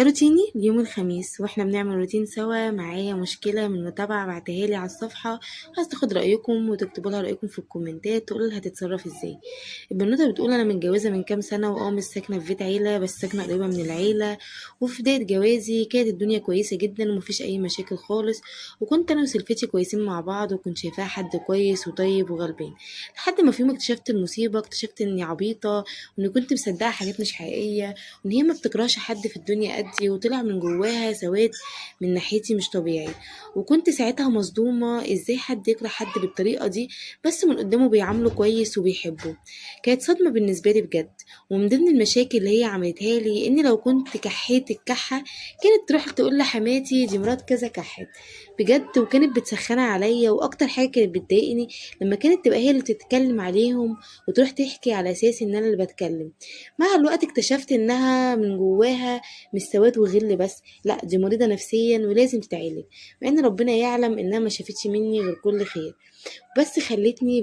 ده روتيني ليوم الخميس، واحنا بنعمل روتين سوا. معايا مشكلة من متابعة بعتها لي على الصفحة، عايز تاخد رأيكم وتكتبوا لها رأيكم في الكومنتات، تقول لها هتتصرف ازاي. البنوتة بتقول انا متجوزة من كام سنة، مش ساكنة في بيت عيلة، بس ساكنة قريبة من العيلة. وفي بداية جوازي كانت الدنيا كويسة جدا ومفيش اي مشاكل خالص، وكنت انا وسلفتي كويسين مع بعض، وكنت شايفاها حد كويس وطيب وغلبان. لحد ما في يوم اكتشفت المصيبة، اكتشفت اني عبيطة، واني كنت مصدقة حاجات مش حقيقية، وان هي ما بتكرهش حد في الدنيا قدي، وطلع من جواها سواد من ناحيتي مش طبيعي. وكنت ساعتها مصدومة، ازاي حد يكره حد بالطريقة دي بس من قدامه بيعامله كويس وبيحبه. كانت صدمة بالنسبة لي بجد. ومن ضمن المشاكل اللي هي عملتها لي، ان لو كنت كحيت الكحة كانت تروح تقول لحماتي دي مرات كذا كحت بجد، وكانت بتسخنها عليا. واكتر حاجة كانت بتضايقني لما كانت تبقى هي اللي تتكلم عليهم، وتروح تحكي على اساس ان انا اللي بتكلم. مع الوقت اكتشفت انها من جواها مش سواد وغل بس، لا دي مريضة نفسيا ولازم تتعالج. مع ان ربنا يعلم انها ما شافتش مني غير كل خير، بس خلتني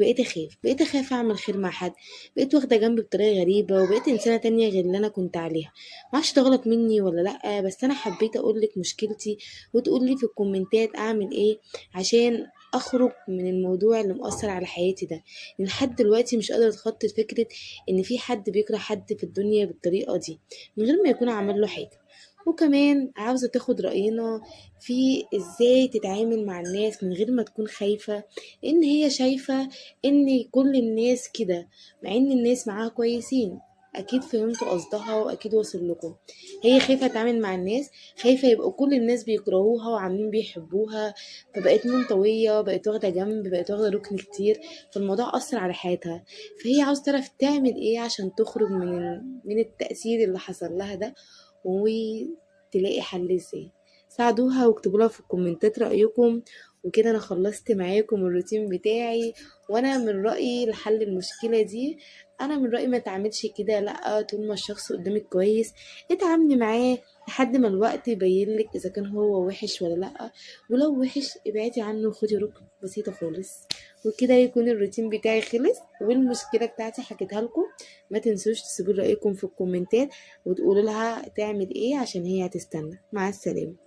بقيت اخاف اعمل خير مع حد. بقيت واخده جنب بطريقه غريبه، وبقيت انسانه تانية غير اللي انا كنت عليها. معرفش ده غلط مني ولا لا، بس انا حبيت اقولك مشكلتي، وتقولي في الكومنتات اعمل ايه عشان اخرج من الموضوع اللي مؤثر على حياتي ده. لأن لحد دلوقتي مش قادره اتخطى فكره ان في حد بيكره حد في الدنيا بالطريقه دي من غير ما يكون عمل له حاجه. وكمان عاوزة تاخد رأينا في ازاي تتعامل مع الناس من غير ما تكون خايفة، ان هي شايفة ان كل الناس كده، مع ان الناس معاها كويسين. اكيد فهمتوا قصدها واكيد وصل لكم. هي خايفة تتعامل مع الناس، خايفة يبقوا كل الناس بيكرهوها وعاملين بيحبوها، فبقت منطوية، بقت واخدة جنب، بقت واخدة ركن كتير. فالموضوع أثر على حياتها. فهي عاوز تعرف تعمل ايه عشان تخرج من التأثير اللي حصل لها ده، وتلاقي حل ازاي. ساعدوها واكتبوا لها في الكومنتات رأيكم. وكده انا خلصت معاكم الروتين بتاعي. وانا من رأيي لحل المشكلة دي، انا من رأيي ما تعملش كده، لا طول ما الشخص قدامك كويس اتعاملي معاه لحد ما الوقت يبينلك اذا كان هو وحش ولا لا. ولو وحش ابعدي عنه وخدي ركن بسيطة خالص. وكده يكون الروتين بتاعي خلص، والمشكلة بتاعتي حكيتها لكم. ما تنسوش تسيبوا رأيكم في الكومنتات، وتقولوا لها تعمل ايه عشان هي هتستنى. مع السلامة.